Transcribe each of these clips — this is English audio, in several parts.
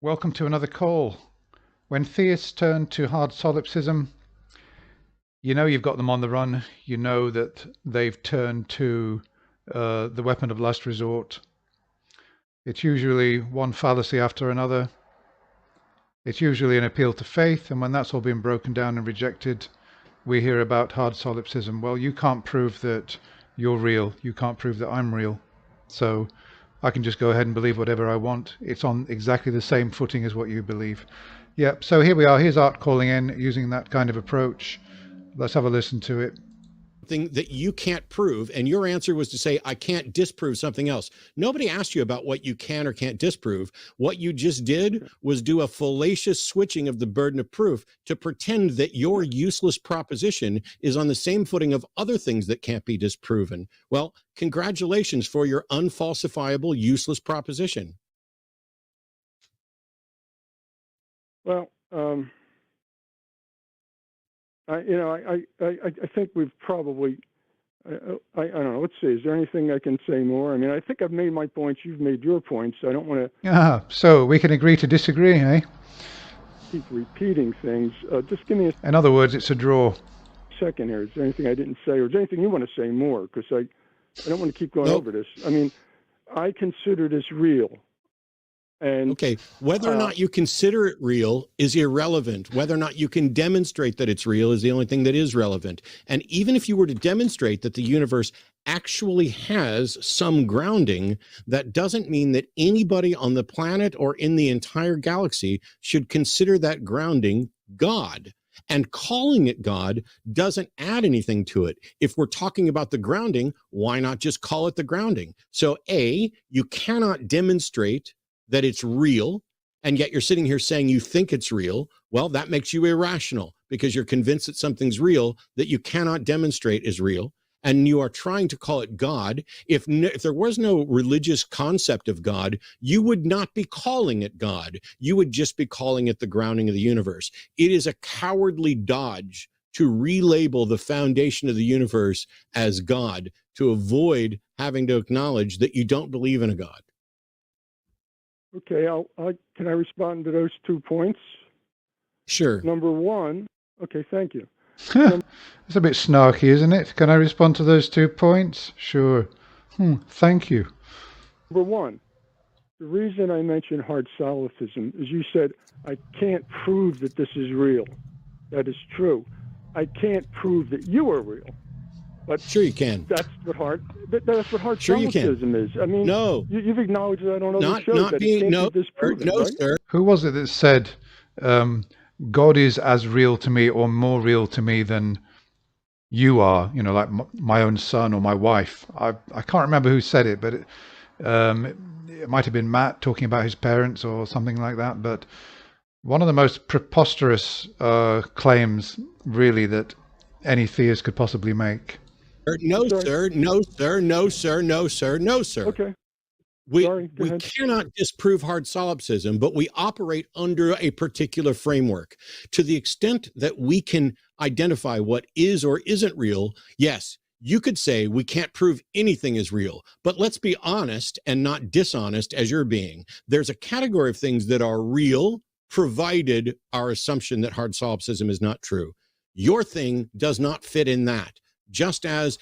Welcome to another call. When theists turn to hard solipsism, you know you've got them on the run. You know that they've turned to the weapon of last resort. It's usually one fallacy after another. It's usually an appeal to faith, and when that's all been broken down and rejected, we hear about hard solipsism. Well, you can't prove that you're real. You can't prove that I'm real. So I can just go ahead and believe whatever I want. It's on exactly the same footing as what you believe. Yep, so here we are. Here's Art calling in using that kind of approach. Let's have a listen to it. Thing that you can't prove, and your answer was to say, I can't disprove something else. Nobody asked you about what you can or can't disprove. What you just did was do a fallacious switching of the burden of proof to pretend that your useless proposition is on the same footing of other things that can't be disproven. Well, congratulations for your unfalsifiable, useless proposition. Well, I think we've probably, I don't know, let's see, is there anything I can say more? I mean, I think I've made my points, you've made your points, I don't want to... So we can agree to disagree, eh? Keep repeating things. Just give me a... In other words, it's a draw. Second here, is there anything I didn't say, or is there anything you want to say more? Because I don't want to keep going over this. I mean, I consider this real. And, okay, whether or not you consider it real is irrelevant. Whether or not you can demonstrate that it's real is the only thing that is relevant. And even if you were to demonstrate that the universe actually has some grounding, that doesn't mean that anybody on the planet or in the entire galaxy should consider that grounding God. And calling it God doesn't add anything to it. If we're talking about the grounding, why not just call it the grounding? So A, you cannot demonstrate that it's real, and yet you're sitting here saying you think it's real. Well, that makes you irrational because you're convinced that something's real that you cannot demonstrate is real, and you are trying to call it God. If there was no religious concept of God, you would not be calling it God. You would just be calling it the grounding of the universe. It is a cowardly dodge to relabel the foundation of the universe as God to avoid having to acknowledge that you don't believe in a God. Okay, can I respond to those 2 points? Sure. Number one, okay, thank you. It's a bit snarky, isn't it? Can I respond to those 2 points? Sure. Thank you. Number one, the reason I mentioned hard solipsism is you said, I can't prove that this is real. That is true. I can't prove that you are real. But sure you can. That's what hard sure solipsism is. I mean, no, you've acknowledged that I don't know the show that it can't be disproven, no, right? sir. Who was it that said, God is as real to me or more real to me than you are, you know, like my own son or my wife? I can't remember who said it, but it might have been Matt talking about his parents or something like that. But one of the most preposterous claims, really, that any theist could possibly make. No, sir. No, sir. No, sir. No, sir. No, sir. Okay. We cannot disprove hard solipsism, but we operate under a particular framework. To the extent that we can identify what is or isn't real, yes, you could say we can't prove anything is real, but let's be honest and not dishonest as you're being. There's a category of things that are real, provided our assumption that hard solipsism is not true. Your thing does not fit in that. Just as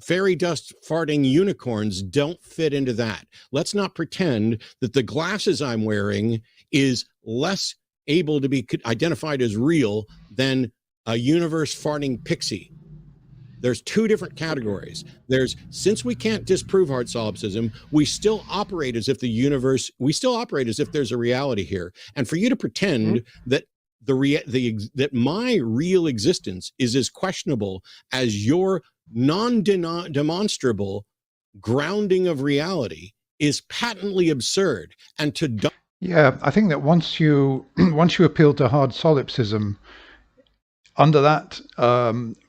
fairy dust farting unicorns don't fit into that. Let's not pretend that the glasses I'm wearing is less able to be identified as real than a universe farting pixie. There's 2 different categories. Since we can't disprove hard solipsism, we still operate as if there's a reality here. And for you to pretend that that my real existence is as questionable as your non-demonstrable grounding of reality is patently absurd. And yeah, I think that once you appeal to hard solipsism under that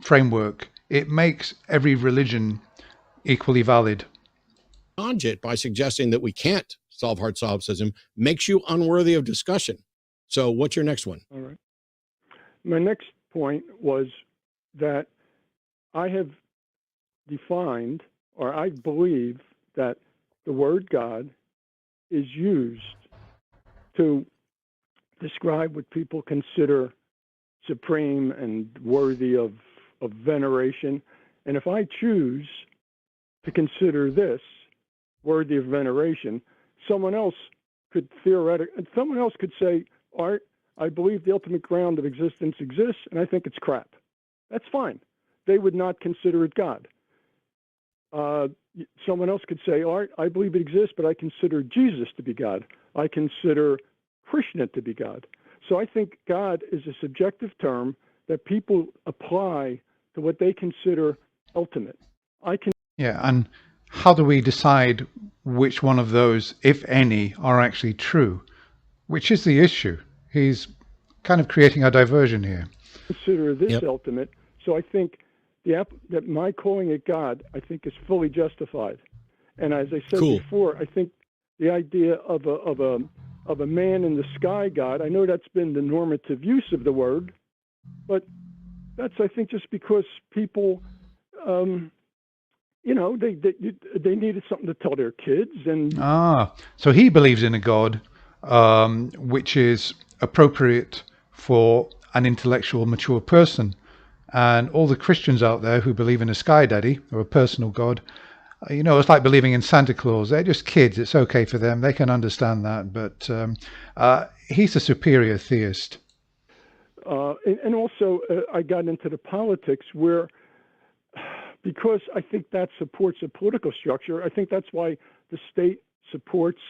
framework, it makes every religion equally valid. Dodge it by suggesting that we can't solve hard solipsism makes you unworthy of discussion. So what's your next one? All right. My next point was that I have defined, or I believe that the word God is used to describe what people consider supreme and worthy of veneration. And if I choose to consider this worthy of veneration, someone else could say, Art, I believe the ultimate ground of existence exists, and I think it's crap. That's fine. They would not consider it God. Someone else could say, Art, I believe it exists, but I consider Jesus to be God. I consider Krishna to be God. So I think God is a subjective term that people apply to what they consider ultimate. Yeah, and how do we decide which one of those, if any, are actually true? Which is the issue. He's kind of creating a diversion here. Consider this ultimate. So I think that my calling it God, I think, is fully justified. And as I said before, I think the idea of a man in the sky God, I know that's been the normative use of the word, but that's, I think, just because people, they needed something to tell their kids. And so he believes in a God which is appropriate for an intellectual, mature person. And all the Christians out there who believe in a sky daddy or a personal God, it's like believing in Santa Claus. They're just kids. It's okay for them. They can understand that. But he's a superior theist. And also, I got into the politics where, because I think that supports a political structure, I think that's why the state supports,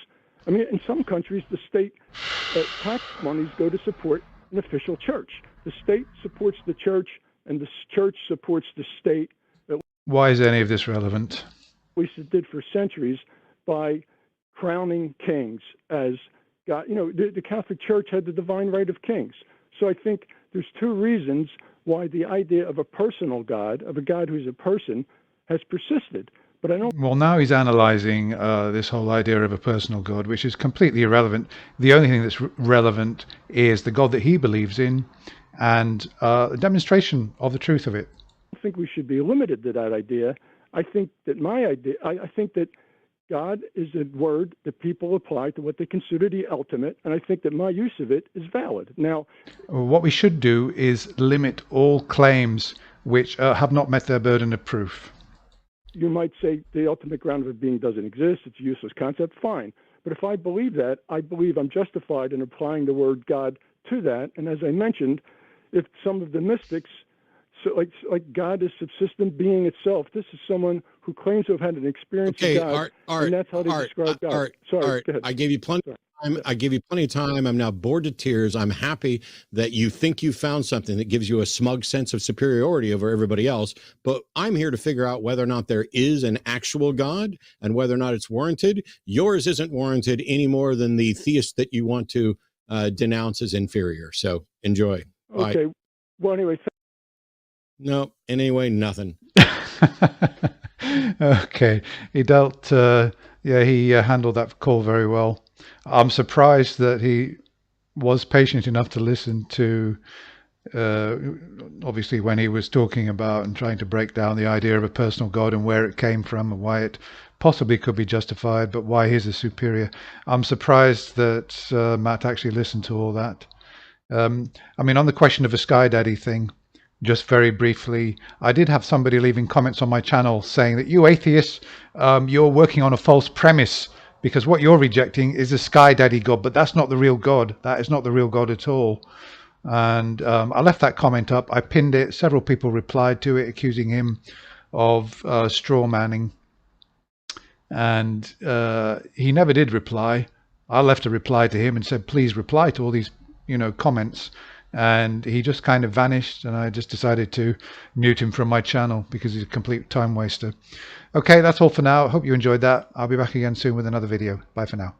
in some countries, the state tax monies go to support an official church. The state supports the church, and the church supports the state. Why is any of this relevant? At least it did for centuries, by crowning kings as God. The Catholic Church had the divine right of kings. So I think there's two reasons why the idea of a personal God, of a God who's a person, has persisted. But I don't. Well, now he's analyzing this whole idea of a personal God, which is completely irrelevant. The only thing that's relevant is the God that he believes in, and a demonstration of the truth of it. I think we should be limited to that idea. I think that I think that God is a word that people apply to what they consider the ultimate, and I think that my use of it is valid. Now, what we should do is limit all claims which have not met their burden of proof. You might say the ultimate ground of a being doesn't exist. It's a useless concept. Fine. But if I believe that, I believe I'm justified in applying the word God to that. And as I mentioned, if some of the mystics, so like God is subsistent being itself, this is someone who claims to have had an experience of God, and that's how they describe God. Sorry, go ahead. I gave you plenty. I gave you plenty of time. I'm now bored to tears. I'm happy that you think you found something that gives you a smug sense of superiority over everybody else. But I'm here to figure out whether or not there is an actual God and whether or not it's warranted. Yours isn't warranted any more than the theist that you want to denounce as inferior. So enjoy. Okay. Bye. Well, anyway. No, anyway, nothing. Okay. He dealt, he handled that call very well. I'm surprised that he was patient enough to listen to, obviously, when he was talking about and trying to break down the idea of a personal God and where it came from and why it possibly could be justified, but why he's a superior. I'm surprised that Matt actually listened to all that. On the question of a Sky Daddy thing, just very briefly, I did have somebody leaving comments on my channel saying that you atheists, you're working on a false premise, because what you're rejecting is a Sky Daddy God, but that's not the real God. That is not the real God at all. And I left that comment up. I pinned it. Several people replied to it, accusing him of straw manning. And he never did reply. I left a reply to him and said, please reply to all these, comments. And he just kind of vanished, and I just decided to mute him from my channel because he's a complete time waster. Okay, that's all for now. Hope you enjoyed that. I'll be back again soon with another video. Bye for now.